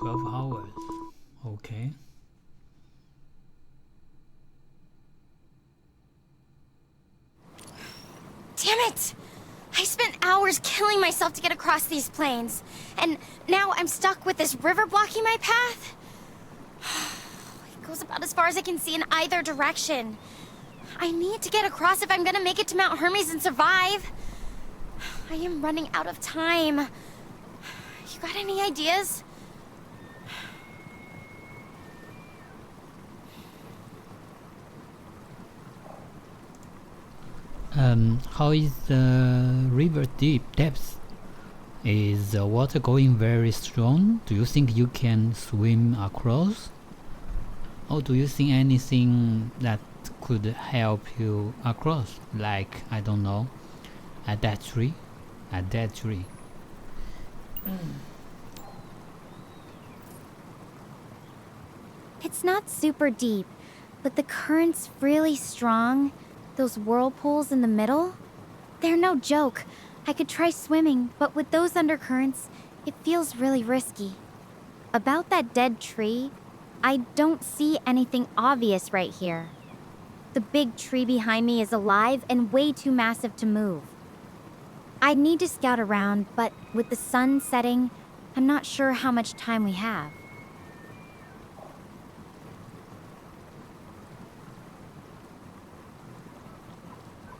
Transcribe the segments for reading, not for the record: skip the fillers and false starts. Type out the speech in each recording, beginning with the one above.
12 hours. Okay. Damn it! I spent hours killing myself to get across these plains, and now I'm stuck with this river blocking my path. It goes about as far as I can see in either direction. I need to get across if I'm gonna make it to Mount Hermes and survive. I am running out of time. You got any ideas? How is the river depth? Is the water going very strong? Do you think you can swim across? Or do you think anything that could help you across? Like, I don't know, a dead tree? A dead tree. It's not super deep, but the current's really strong. Those whirlpools in the middle, they're no joke. I could try swimming, but with those undercurrents, it feels really risky. About that dead tree, I don't see anything obvious right here. The big tree behind me is alive and way too massive to move. I'd need to scout around, but with the sun setting, I'm not sure how much time we have.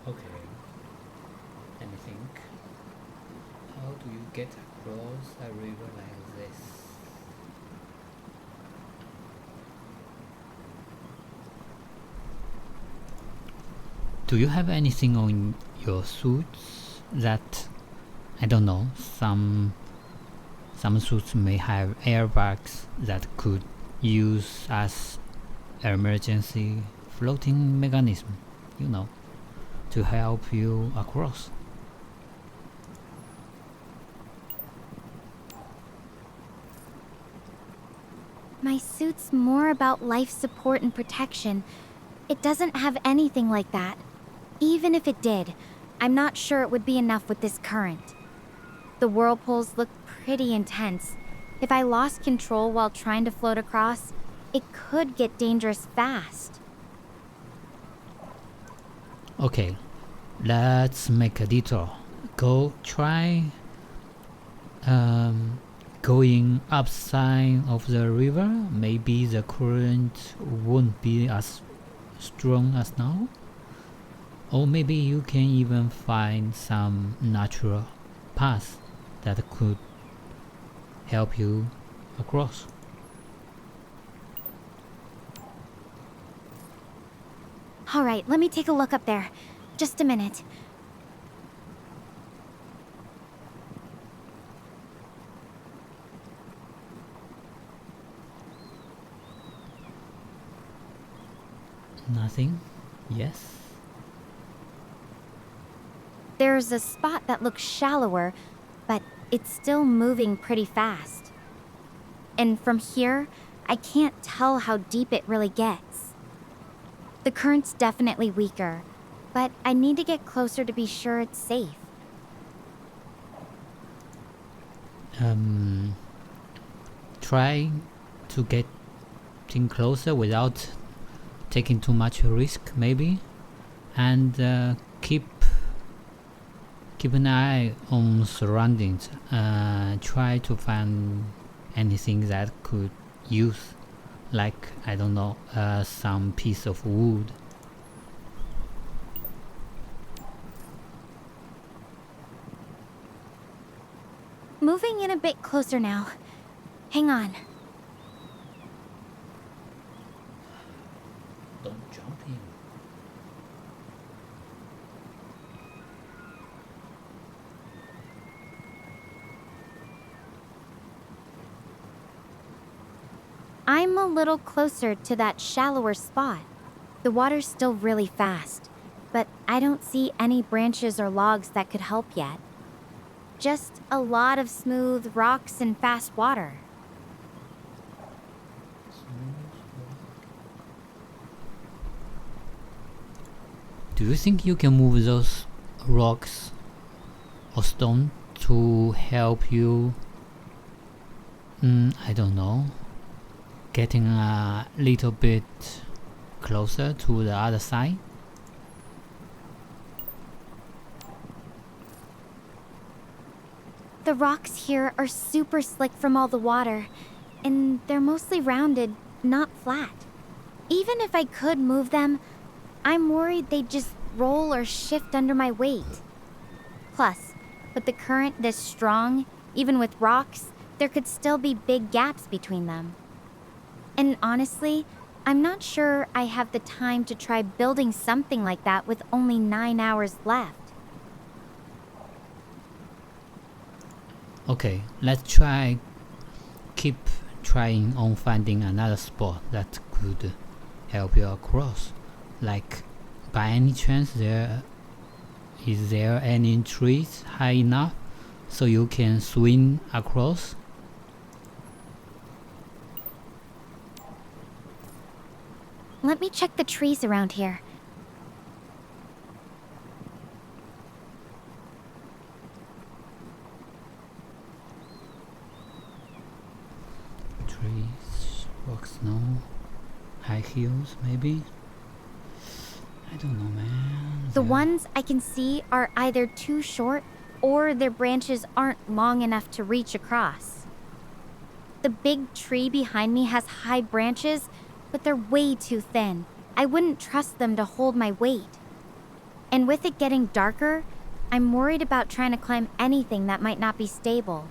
Okay. Let me think. How do you get across a river like this? Do you have anything on your suits that, I don't know, some suits may have airbags that could use as emergency floating mechanism, you know, to help you across. My suit's more about life support and protection. It doesn't have anything like that. Even if it did, I'm not sure it would be enough with this current. The whirlpools look pretty intense. If I lost control while trying to float across, it could get dangerous fast. Okay, let's make a detour. Go try going upside of the river. Maybe the current won't be as strong as now. Or maybe you can even find some natural path that could help you across. All right, let me take a look up there. Just a minute. Nothing? Yes? There's a spot that looks shallower, but it's still moving pretty fast. And from here, I can't tell how deep it really gets. The current's definitely weaker, but I need to get closer to be sure it's safe. Try to get in closer without taking too much risk, maybe, and keep an eye on surroundings. Try to find anything that could use, like, I don't know, some piece of wood. Moving in a bit closer now. Hang on. Don't jump in. I'm a little closer to that shallower spot. The water's still really fast, but I don't see any branches or logs that could help yet. Just a lot of smooth rocks and fast water. Do you think you can move those rocks or stone to help you I don't know. Getting a little bit closer to the other side. The rocks here are super slick from all the water, and they're mostly rounded, not flat. Even if I could move them, I'm worried they'd just roll or shift under my weight. Plus, with the current this strong, even with rocks, there could still be big gaps between them. And honestly, I'm not sure I have the time to try building something like that with only 9 hours left. Okay, let's keep trying on finding another spot that could help you across. Like, by any chance, is there any trees high enough so you can swim across? Let me check the trees around here. Trees, rocks, no. High heels, maybe? I don't know, man. The ones I can see are either too short or their branches aren't long enough to reach across. The big tree behind me has high branches, but they're way too thin. I wouldn't trust them to hold my weight. And with it getting darker, I'm worried about trying to climb anything that might not be stable.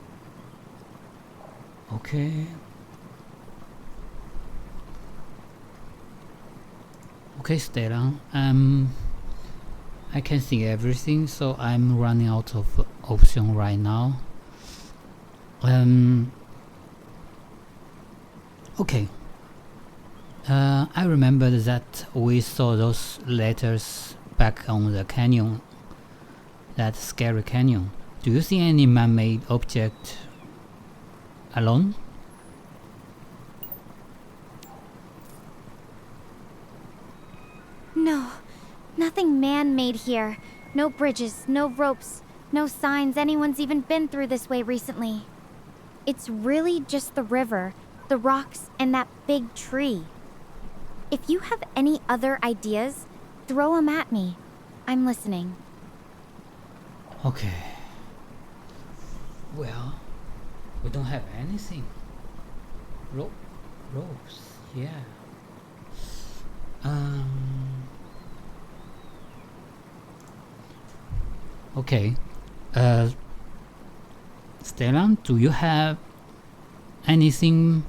Okay. Okay, Stella. I can see everything, so I'm running out of option right now. Okay. I remember that we saw those letters back on the canyon, that scary canyon. Do you see any man-made object alone? No, nothing man-made here. No bridges, no ropes, no signs anyone's even been through this way recently. It's really just the river, the rocks, and that big tree. If you have any other ideas, throw them at me. I'm listening. Okay. Well, we don't have anything. Ropes, yeah. Okay. Stella, do you have anything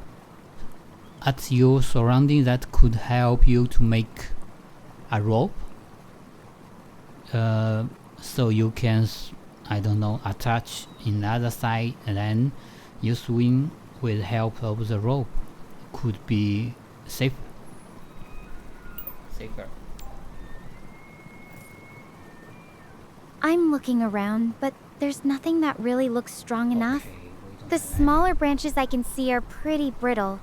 at your surrounding that could help you to make a rope? So you can, I don't know, attach in the other side and then you swing with help of the rope. Could be safer. I'm looking around, but there's nothing that really looks strong enough. The smaller branches I can see are pretty brittle,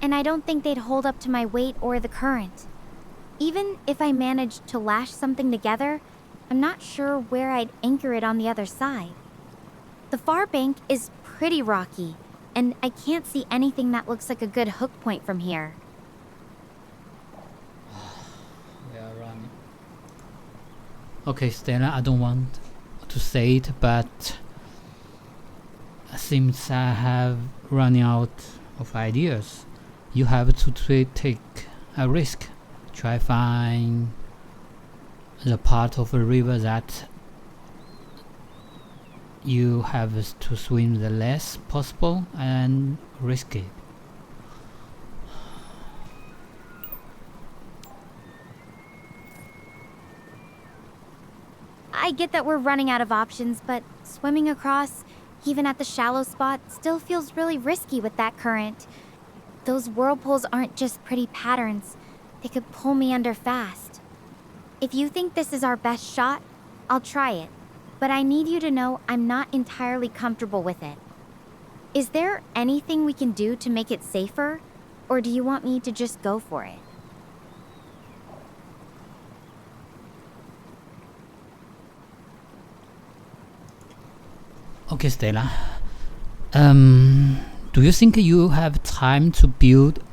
and I don't think they'd hold up to my weight or the current. Even if I managed to lash something together, I'm not sure where I'd anchor it on the other side. The far bank is pretty rocky, and I can't see anything that looks like a good hook point from here. We are running. Okay, Stella, I don't want to say it, but since I have running out of ideas, you have to take a risk. Try find the part of a river that you have to swim the less possible and risk it. I get that we're running out of options, but swimming across, even at the shallow spot, still feels really risky with that current. Those whirlpools aren't just pretty patterns. They could pull me under fast. If you think this is our best shot, I'll try it. But I need you to know I'm not entirely comfortable with it. Is there anything we can do to make it safer? Or do you want me to just go for it? Okay, Stella. Do you think you have time to build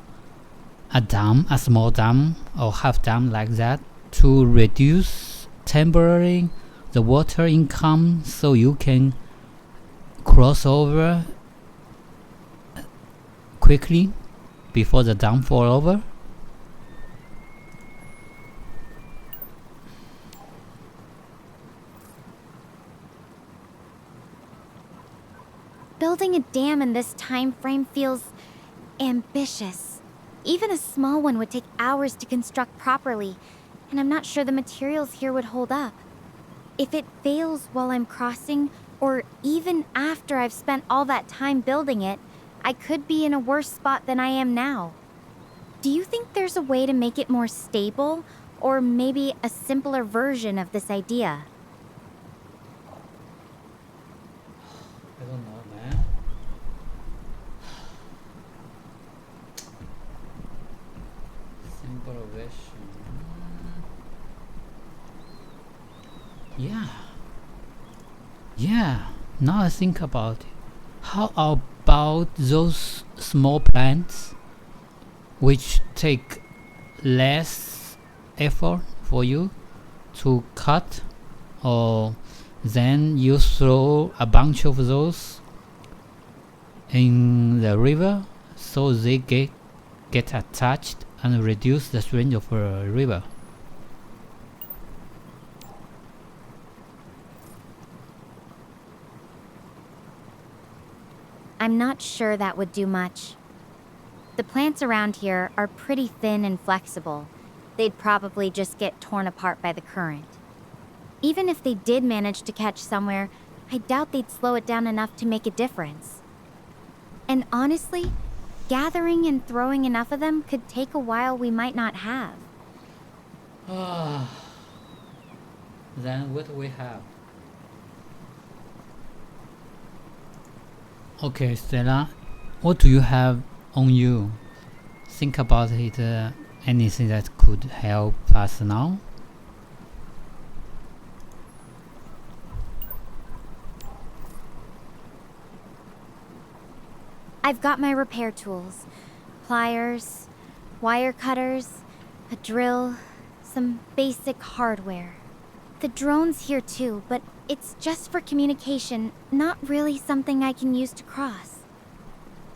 a dam, a small dam or half dam like that, to reduce temporarily the water income so you can cross over quickly before the dam fall over? Building a dam in this time frame feels ambitious. Even a small one would take hours to construct properly, and I'm not sure the materials here would hold up. If it fails while I'm crossing, or even after I've spent all that time building it, I could be in a worse spot than I am now. Do you think there's a way to make it more stable, or maybe a simpler version of this idea? I don't know, man. Simple version. Yeah. Now I think about it. How about those small plants which take less effort for you to cut, or then you throw a bunch of those in the river so they get attached and reduce the strength of a river. I'm not sure that would do much. The plants around here are pretty thin and flexible. They'd probably just get torn apart by the current. Even if they did manage to catch somewhere, I doubt they'd slow it down enough to make a difference. And honestly, gathering and throwing enough of them could take a while we might not have. Then what do we have? Okay, Stella, what do you have on you? Think about it. Anything that could help us now? I've got my repair tools. Pliers, wire cutters, a drill, some basic hardware. The drone's here too, but it's just for communication, not really something I can use to cross.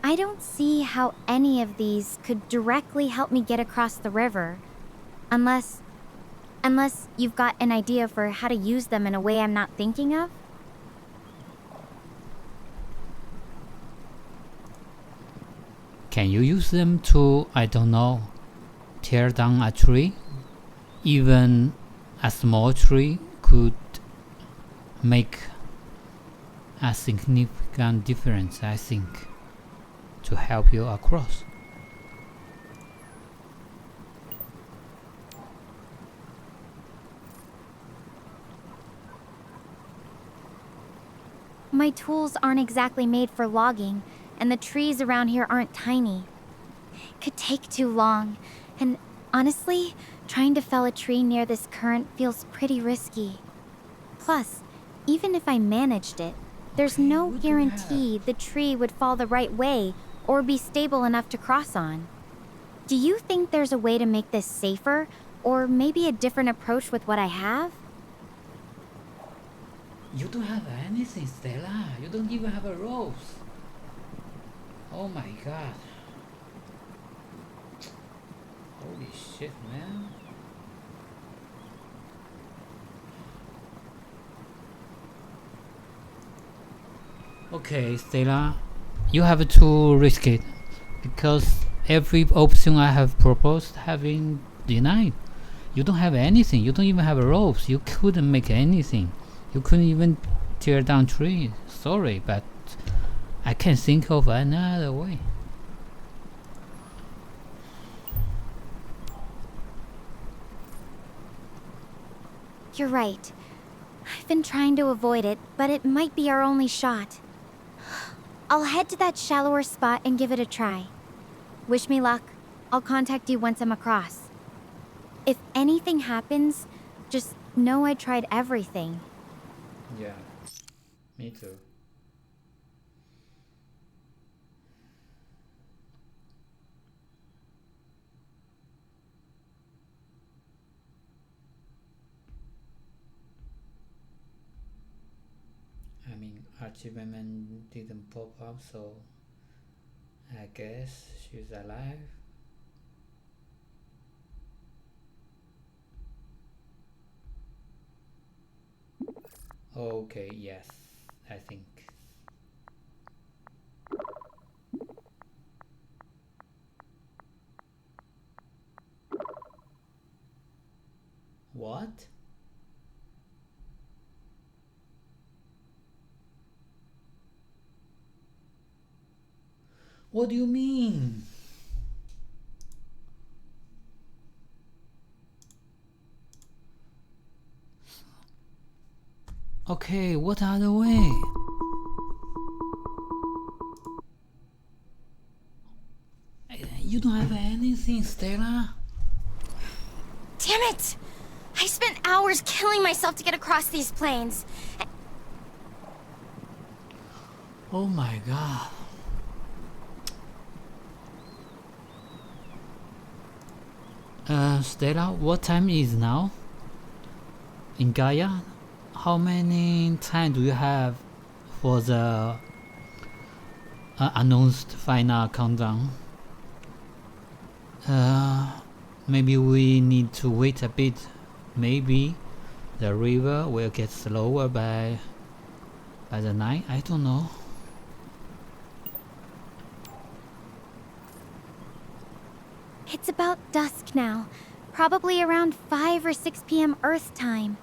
I don't see how any of these could directly help me get across the river, unless you've got an idea for how to use them in a way I'm not thinking of. Can you use them to, I don't know, tear down a tree? Even a small tree could make a significant difference, I think, to help you across. My tools aren't exactly made for logging, and the trees around here aren't tiny. It could take too long, and honestly, trying to fell a tree near this current feels pretty risky. Plus, even if I managed it, there's no guarantee the tree would fall the right way or be stable enough to cross on. Do you think there's a way to make this safer, or maybe a different approach with what I have? You don't have anything, Stella. You don't even have a rose. Oh my god. Holy shit, man. Okay, Stella, you have to risk it, because every option I have proposed have been denied. You don't have anything. You don't even have ropes. You couldn't make anything. You couldn't even tear down trees. Sorry, but I can't think of another way. You're right. I've been trying to avoid it, but it might be our only shot. I'll head to that shallower spot and give it a try. Wish me luck. I'll contact you once I'm across. If anything happens, just know I tried everything. Yeah, me too. achievement didn't pop up, so I guess she's alive. Okay, yes, I think. What? What do you mean? Okay, what other way? You don't have anything, Stella? Damn it! I spent hours killing myself to get across these plains. Oh my god. Stella, what time is now? In Gaia? How many time do you have for the announced final countdown? Maybe we need to wait a bit. Maybe the river will get slower by the night. I don't know. It's about dusk now. Probably around 5 or 6 p.m. Earth time.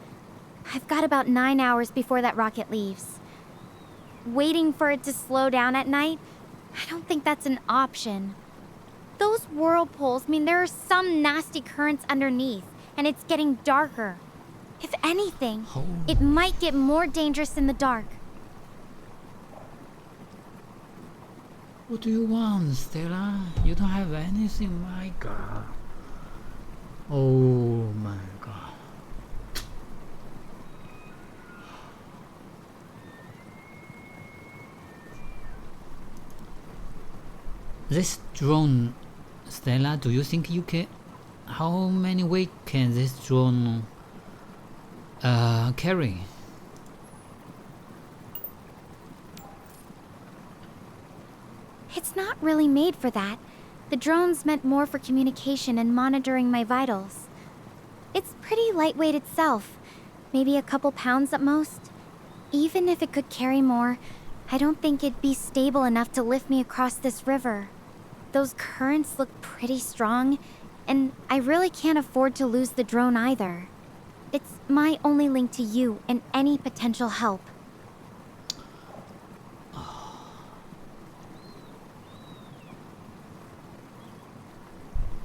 I've got about 9 hours before that rocket leaves. Waiting for it to slow down at night? I don't think that's an option. Those whirlpools mean there are some nasty currents underneath, and it's getting darker. If anything, it might get more dangerous in the dark. What do you want, Stella? You don't have anything, my god. Oh my god. This drone, Stella, do you think you can... How many weight can this drone carry? It's not really made for that. The drone's meant more for communication and monitoring my vitals. It's pretty lightweight itself, maybe a couple pounds at most. Even if it could carry more, I don't think it'd be stable enough to lift me across this river. Those currents look pretty strong, and I really can't afford to lose the drone either. It's my only link to you and any potential help.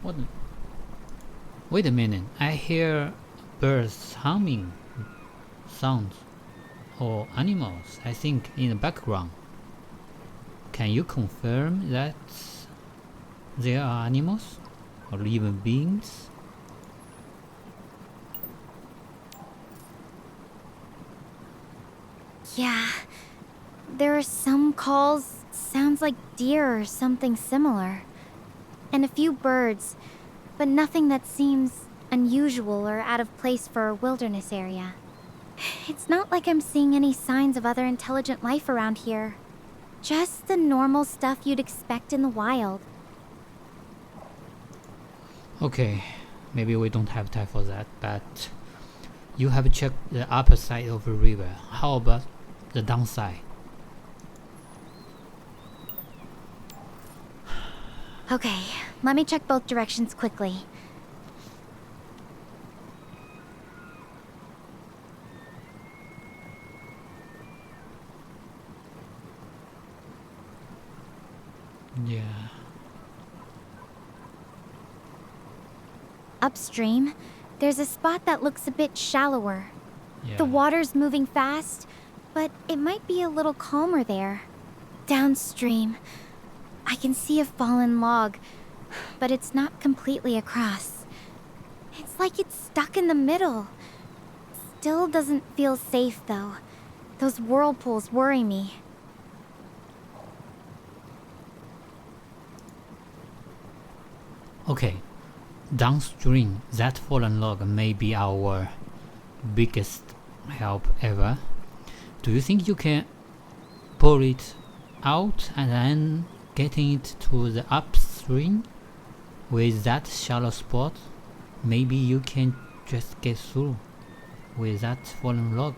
What? Wait a minute, I hear birds humming sounds or animals, I think, in the background. Can you confirm that there are animals or even beings? Yeah, there are some calls, sounds like deer or something similar. And a few birds, but nothing that seems unusual or out of place for a wilderness area. It's not like I'm seeing any signs of other intelligent life around here. Just the normal stuff you'd expect in the wild. Okay, maybe we don't have time for that, but you have checked the upper side of the river. How about the downside? Okay, let me check both directions quickly. Yeah. Upstream, there's a spot that looks a bit shallower. Yeah. The water's moving fast, but it might be a little calmer there. Downstream, I can see a fallen log, but it's not completely across. It's like it's stuck in the middle. Still doesn't feel safe, though. Those whirlpools worry me. Okay, downstream, that fallen log may be our biggest help ever. Do you think you can pull it out and then getting it to the upstream with that shallow spot, maybe you can just get through with that fallen log.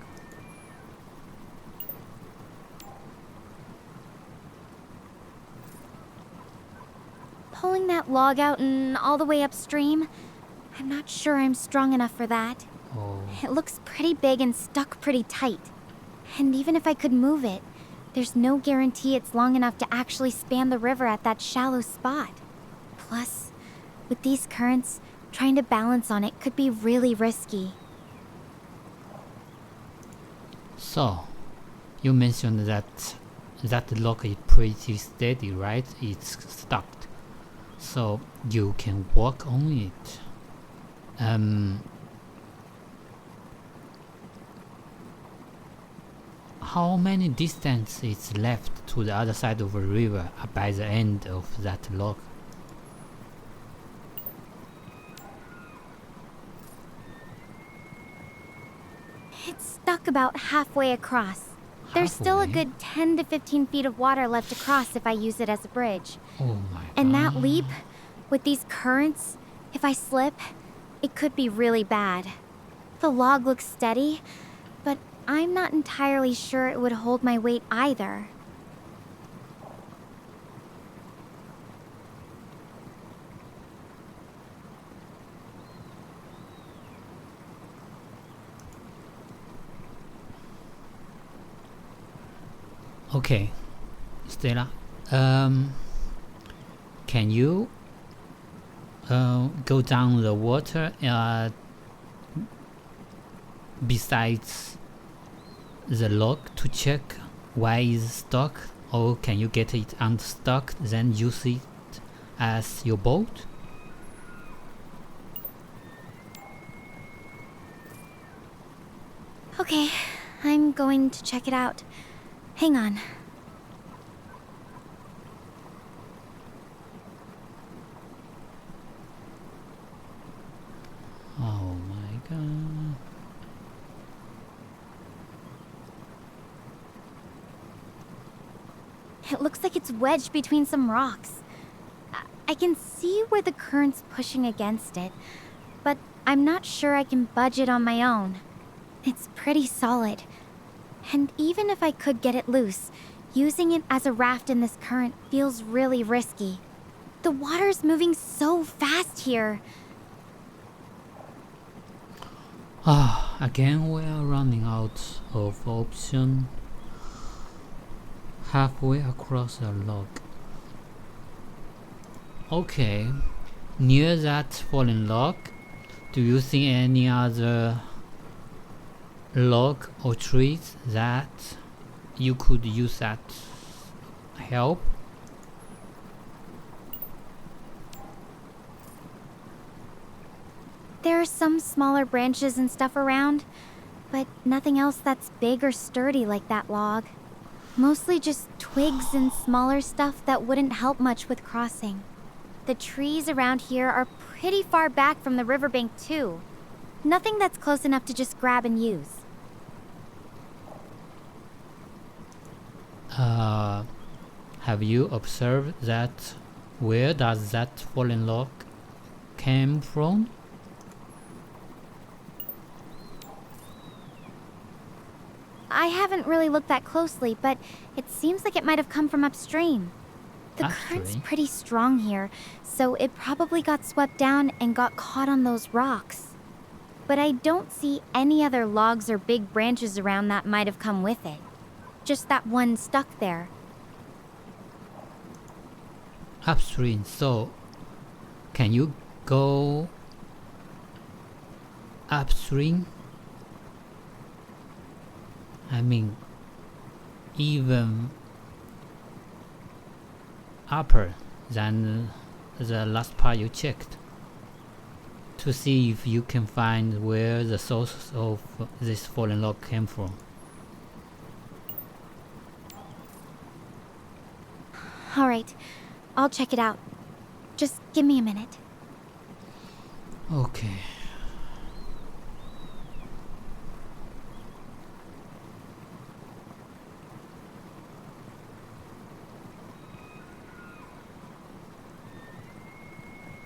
Pulling that log out and all the way upstream, I'm not sure I'm strong enough for that. Oh, It looks pretty big and stuck pretty tight. And even if I could move it, there's no guarantee it's long enough to actually span the river at that shallow spot. Plus, with these currents, trying to balance on it could be really risky. so you mentioned that log is pretty steady, right? It's stuck, so you can walk on it. How many distance is left to the other side of the river by the end of that log? It's stuck about halfway across. There's still a Halfway? good 10 to 15 feet of water left to cross if I use it as a bridge. Oh my god. And that leap, with these currents, if I slip, it could be really bad. The log looks steady, but I'm not entirely sure it would hold my weight either. Okay, Stella, can you go down the water besides the log to check why it's stuck, or can you get it unstuck then use it as your boat? Okay, I'm going to check it out. Hang on. Oh my god. It looks like it's wedged between some rocks. I can see where the current's pushing against it, but I'm not sure I can budge it on my own. It's pretty solid. And even if I could get it loose, using it as a raft in this current feels really risky. The water's moving so fast here. Again we are running out of option. Halfway across the log. Okay, near that fallen log, do you see any other log or trees that you could use that help? There are some smaller branches and stuff around, but nothing else that's big or sturdy like that log. Mostly just twigs and smaller stuff that wouldn't help much with crossing. The trees around here are pretty far back from the riverbank too. Nothing that's close enough to just grab and use. Have you observed that? Where does that fallen log came from? I haven't really looked that closely, but it seems like it might have come from upstream. The current's Upstream? pretty strong here, so it probably got swept down and got caught on those rocks. But I don't see any other logs or big branches around that might have come with it. Just that one stuck there. Upstream, so can you go upstream? I mean, even upper than the last part you checked, to see if you can find where the source of this fallen log came from. Alright, I'll check it out. Just give me a minute. Okay.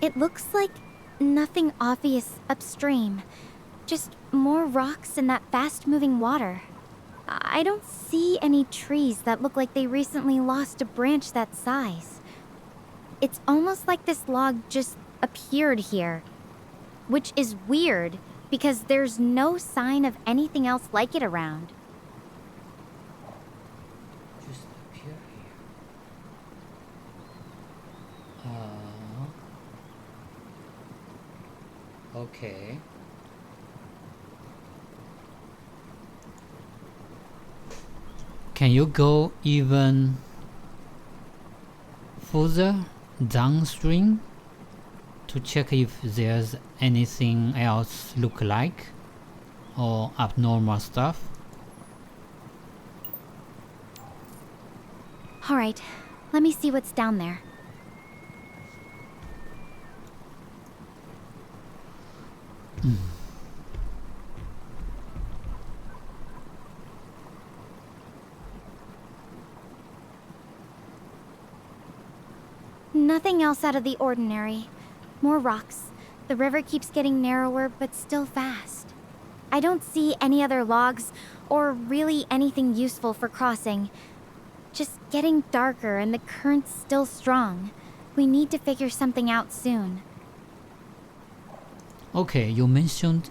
It looks like nothing obvious upstream. Just more rocks in that fast-moving water. I don't see any trees that look like they recently lost a branch that size. It's almost like this log just appeared here. Which is weird, because there's no sign of anything else like it around. Just appear here. Okay. Can you go even further downstream to check if there's anything else look like or abnormal stuff? Alright, let me see what's down there. Nothing else out of the ordinary. More rocks. The river keeps getting narrower, but still fast. I don't see any other logs, or really anything useful for crossing. Just getting darker and the current's still strong. We need to figure something out soon. Okay, you mentioned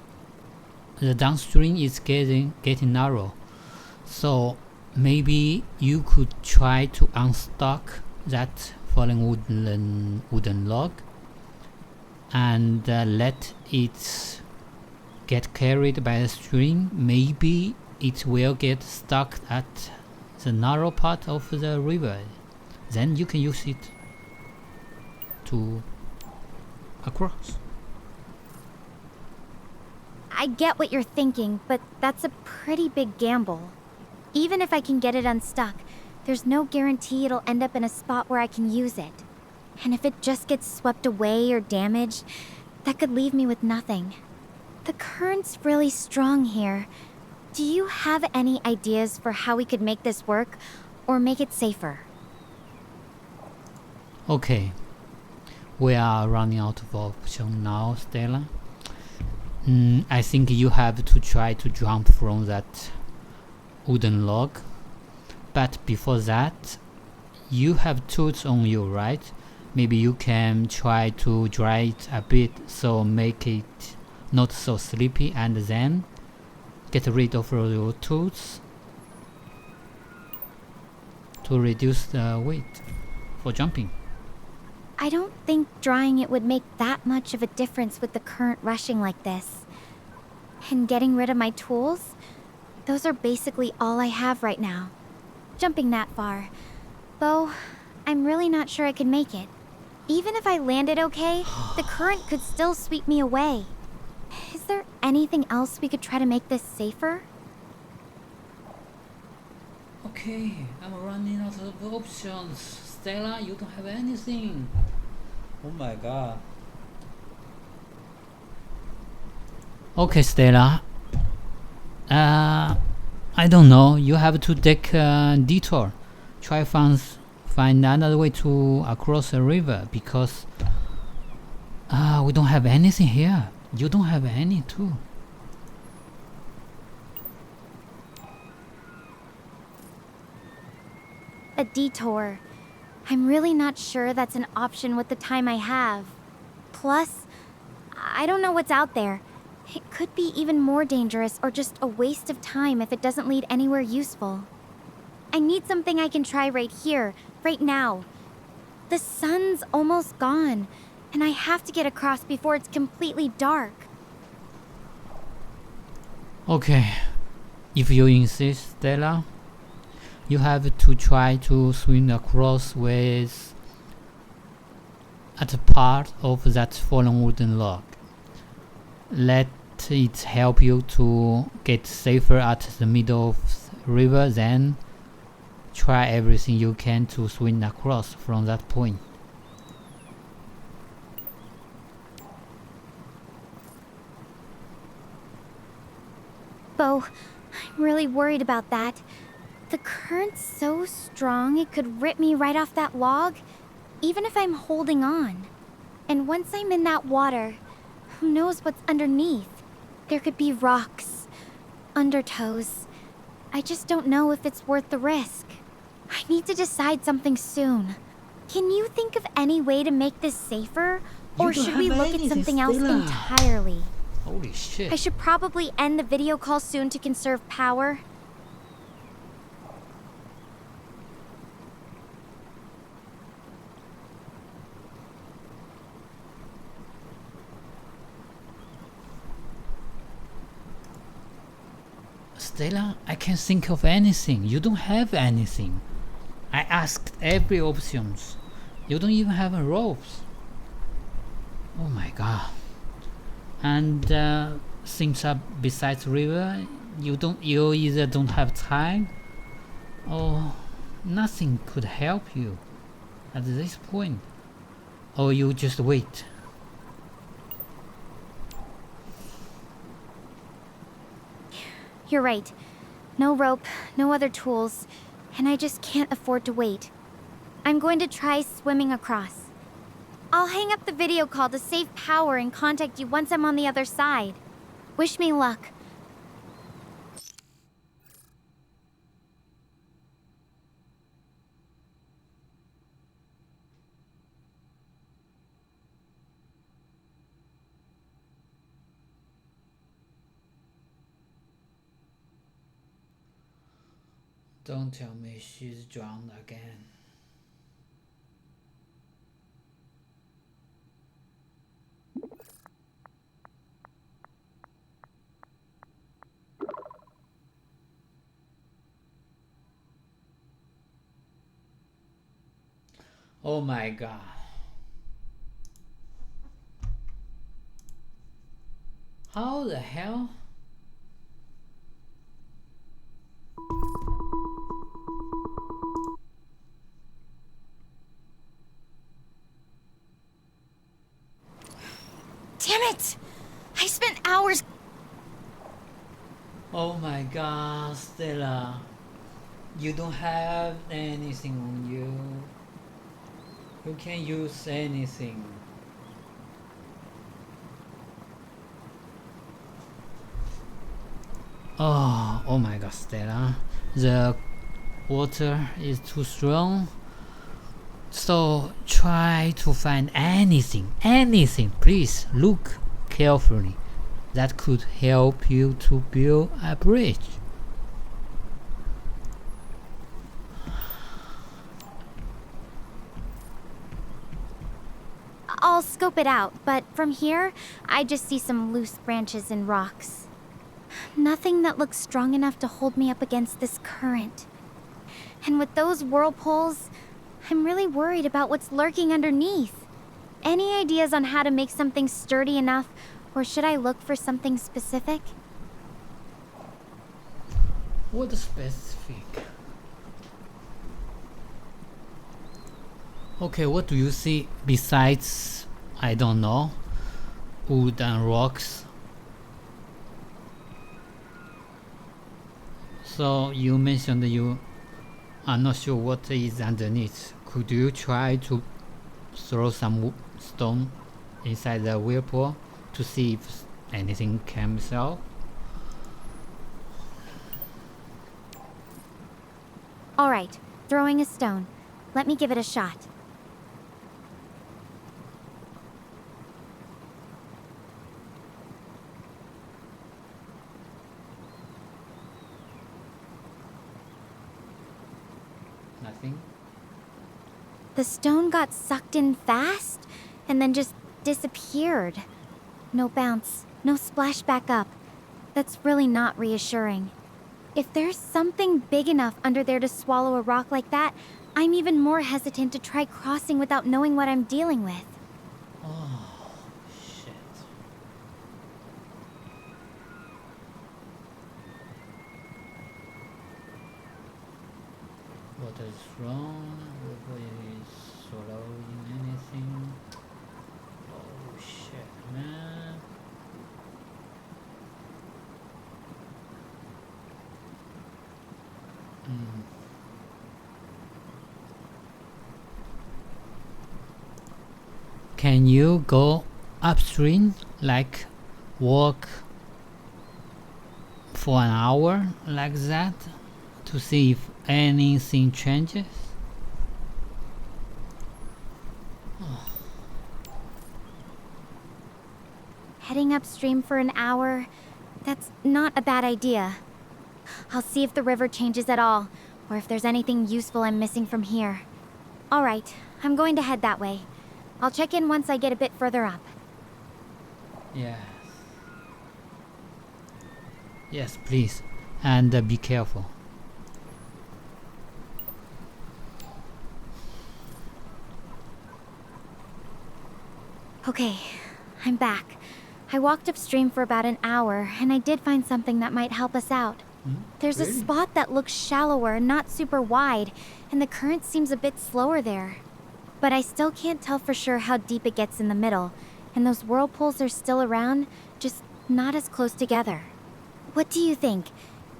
the downstream is getting narrow, so maybe you could try to unstuck that fallen wooden log and let it get carried by the stream. Maybe it will get stuck at the narrow part of the river. Then you can use it to across. I get what you're thinking, but that's a pretty big gamble. Even if I can get it unstuck, there's no guarantee it'll end up in a spot where I can use it. And if it just gets swept away or damaged, that could leave me with nothing. The current's really strong here. Do you have any ideas for how we could make this work, or make it safer? Okay, we are running out of options now, Stella. I think you have to try to jump from that wooden log. But before that, you have tools on you, right? Maybe you can try to dry it a bit so make it not so slippery, and then get rid of your tools to reduce the weight for jumping. I don't think drying it would make that much of a difference with the current rushing like this. And getting rid of my tools? Those are basically all I have right now. Jumping that far. Though, I'm really not sure I could make it. Even if I landed okay, the current could still sweep me away. Is there anything else we could try to make this safer? Okay, I'm running out of options. Stella, you don't have anything. Oh my god. Okay, Stella. I don't know. You have to take a detour. Try find another way to across the river, because we don't have anything here. You don't have any too. A detour. I'm really not sure that's an option with the time I have. Plus, I don't know what's out there. It could be even more dangerous or just a waste of time if it doesn't lead anywhere useful. I need something I can try right here, right now. The sun's almost gone, and I have to get across before it's completely dark. Okay, if you insist, Stella, you have to try to swim across with at a part of that fallen wooden log. Let it help you to get safer at the middle of the river, then try everything you can to swim across from that point. Bo, I'm really worried about that. The current's so strong it could rip me right off that log, even if I'm holding on. And once I'm in that water, who knows what's underneath? There could be rocks, undertows. I just don't know if it's worth the risk. I need to decide something soon. Can you think of any way to make this safer? Or should we look at something else entirely? Holy shit. I should probably end the video call soon to conserve power. Stella, I can't think of anything. You don't have anything. I asked every options. You don't even have a ropes. Oh my god. And things are besides river. You either don't have time or nothing could help you at this point. Or you just wait. You're right. No rope, no other tools, and I just can't afford to wait. I'm going to try swimming across. I'll hang up the video call to save power and contact you once I'm on the other side. Wish me luck. Don't tell me she's drowned again. Oh my god. How the hell? Damn it! I spent hours. Oh my god, Stella. You don't have anything on you. You can't use anything. Oh my god, Stella. The water is too strong. So try to find anything, please look carefully, that could help you to build a bridge. I'll scope it out, but from here, I just see some loose branches and rocks. Nothing that looks strong enough to hold me up against this current. And with those whirlpools, I'm really worried about what's lurking underneath. Any ideas on how to make something sturdy enough, or should I look for something specific? What specific? Okay, what do you see besides, I don't know, wood and rocks? So you mentioned you are not sure what is underneath. Could you try to throw some stone inside the whirlpool to see if anything comes out? Alright, throwing a stone. Let me give it a shot. Nothing? The stone got sucked in fast, and then just disappeared. No bounce, no splash back up. That's really not reassuring. If there's something big enough under there to swallow a rock like that, I'm even more hesitant to try crossing without knowing what I'm dealing with. Oh, shit. What is wrong? What is swallowing anything? Oh shit, man. Can you go upstream, like walk for an hour like that to see if anything changes? Heading upstream for an hour, that's not a bad idea. I'll see if the river changes at all, or if there's anything useful I'm missing from here. Alright, I'm going to head that way. I'll check in once I get a bit further up. Yes. Yes, please. And be careful. Okay, I'm back. I walked upstream for about an hour, and I did find something that might help us out. There's a spot that looks shallower and not super wide, and the current seems a bit slower there. But I still can't tell for sure how deep it gets in the middle, and those whirlpools are still around, just not as close together. What do you think?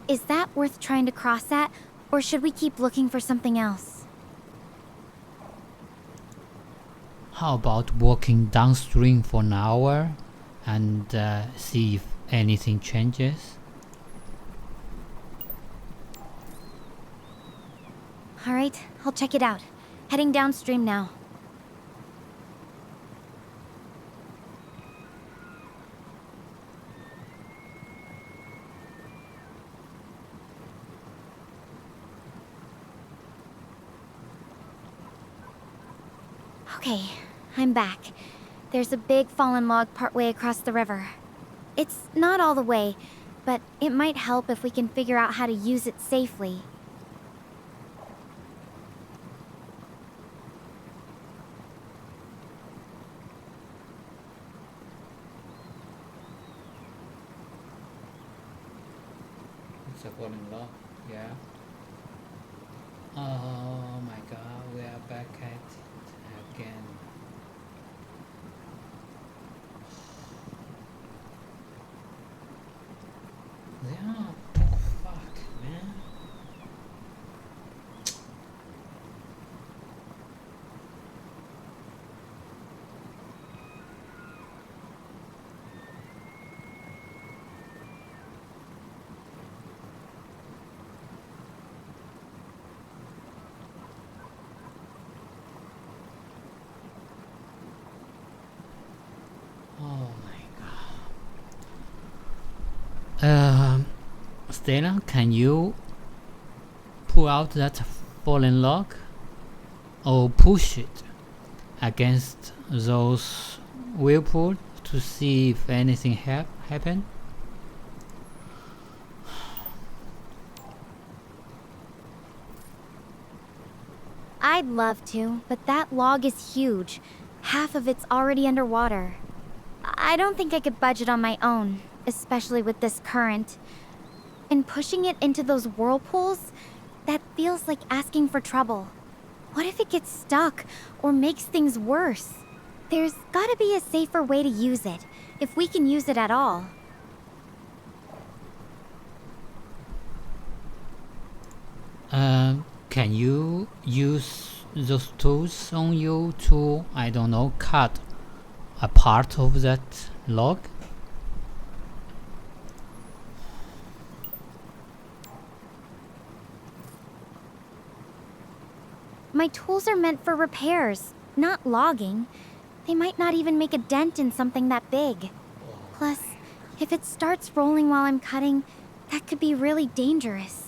Is that worth trying to cross at, or should we keep looking for something else? How about walking downstream for an hour and see if anything changes? Alright, I'll check it out. Heading downstream now. Okay, I'm back. There's a big fallen log partway across the river. It's not all the way, but it might help if we can figure out how to use it safely. It's a falling log, yeah. Oh my god, we are back at it again. Yeah, fuck, man. Oh my god. Stella, can you pull out that fallen log or push it against those whirlpools to see if anything happen? I'd love to, but that log is huge. Half of it's already underwater. I don't think I could budge it on my own, especially with this current. And pushing it into those whirlpools, that feels like asking for trouble. What if it gets stuck or makes things worse? There's gotta be a safer way to use it, if we can use it at all. Can you use those tools on you to, I don't know, cut a part of that log? My tools are meant for repairs, not logging. They might not even make a dent in something that big. Plus, if it starts rolling while I'm cutting, that could be really dangerous.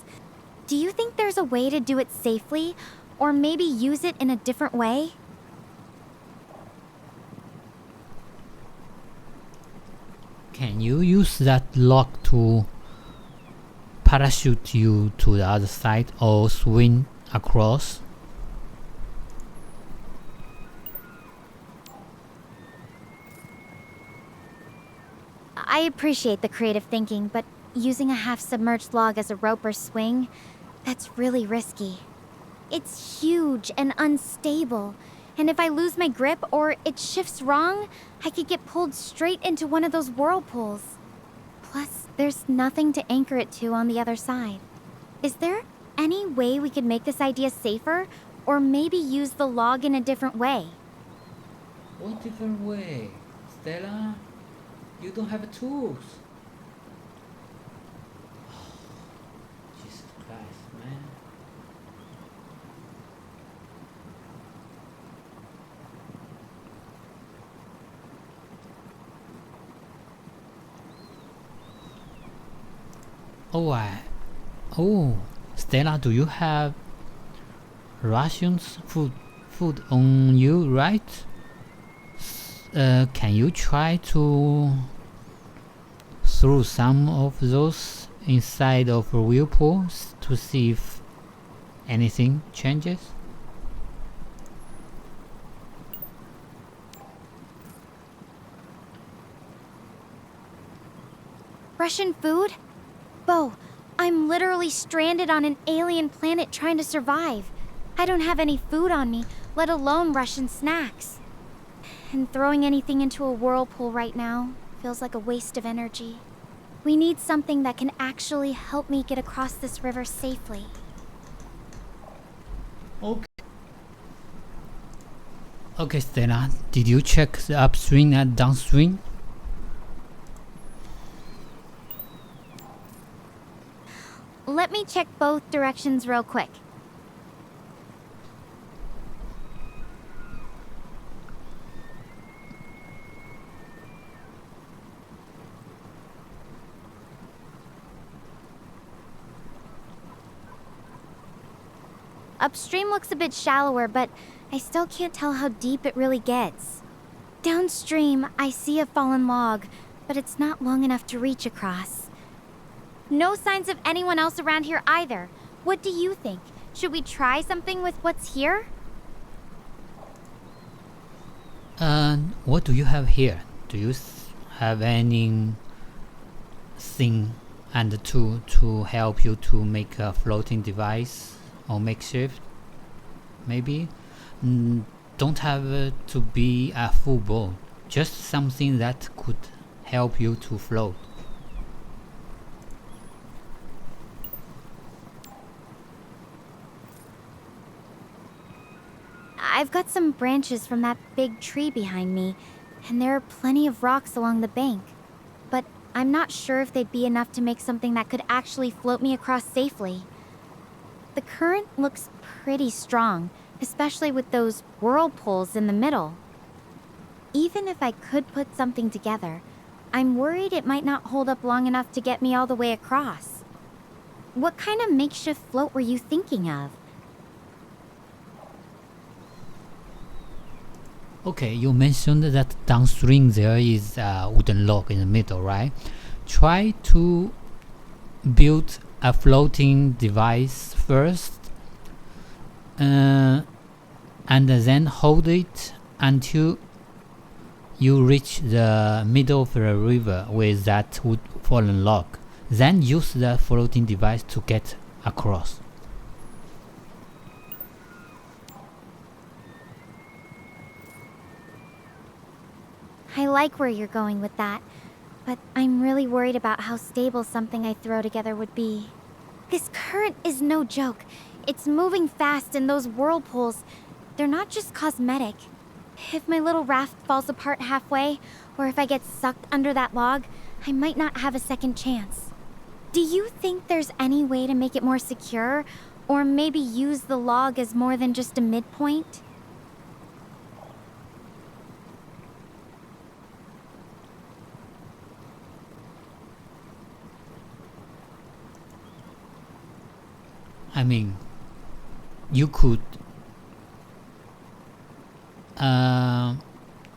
Do you think there's a way to do it safely, or maybe use it in a different way? Can you use that log to parachute you to the other side or swing across? I appreciate the creative thinking, but using a half-submerged log as a rope or swing, that's really risky. It's huge and unstable, and if I lose my grip or it shifts wrong, I could get pulled straight into one of those whirlpools. Plus, there's nothing to anchor it to on the other side. Is there any way we could make this idea safer, or maybe use the log in a different way? What different way? Stella, you don't have tools. Jesus Christ, man. Oh, Stella, do you have rations, food on you, right? Can you try to throw some of those inside of a whirlpool to see if anything changes? Russian food? Bo, I'm literally stranded on an alien planet trying to survive. I don't have any food on me, let alone Russian snacks. And throwing anything into a whirlpool right now feels like a waste of energy. We need something that can actually help me get across this river safely. Okay, Stella, did you check the upstream and downstream? Let me check both directions real quick. Upstream looks a bit shallower, but I still can't tell how deep it really gets. Downstream, I see a fallen log, but it's not long enough to reach across. No signs of anyone else around here either. What do you think? Should we try something with what's here? What do you have here? Do you have anything and tool to help you to make a floating device or makeshift? Maybe? Don't have to be a full boat. Just something that could help you to float. I've got some branches from that big tree behind me, and there are plenty of rocks along the bank. But I'm not sure if they'd be enough to make something that could actually float me across safely. The current looks pretty strong, especially with those whirlpools in the middle. Even if I could put something together, I'm worried it might not hold up long enough to get me all the way across. What kind of makeshift float were you thinking of? Okay, you mentioned that downstream there is a wooden log in the middle, right? Try to build a floating device first, and then hold it until you reach the middle of the river with that fallen log. Then use the floating device to get across. I like where you're going with that, but I'm really worried about how stable something I throw together would be. This current is no joke. It's moving fast, and those whirlpools, they're not just cosmetic. If my little raft falls apart halfway, or if I get sucked under that log, I might not have a second chance. Do you think there's any way to make it more secure, or maybe use the log as more than just a midpoint? I mean, you could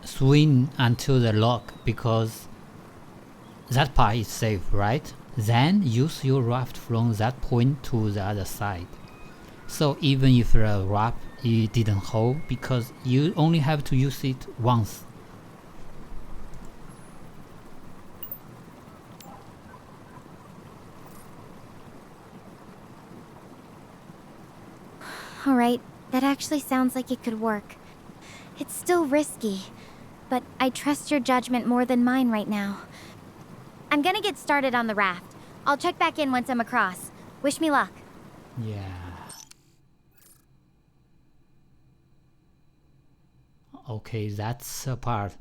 swing until the log because that part is safe, right? Then use your raft from that point to the other side. So even if the raft it didn't hold, because you only have to use it once. Alright, that actually sounds like it could work. It's still risky, but I trust your judgment more than mine right now. I'm gonna get started on the raft. I'll check back in once I'm across. Wish me luck. Yeah. Okay, that's a part.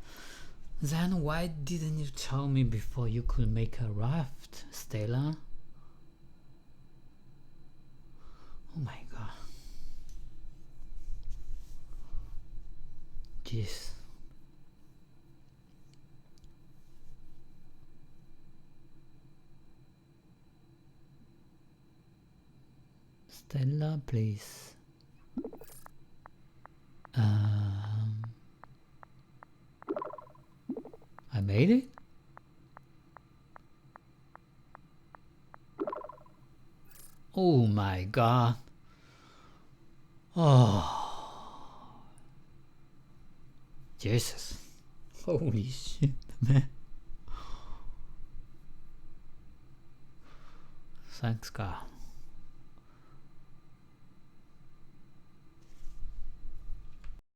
Then why didn't you tell me before you could make a raft, Stella? Oh my god. Jeez. Stella, please. I made it? Oh my god. Oh. Jesus. Holy shit, man. Thanks God.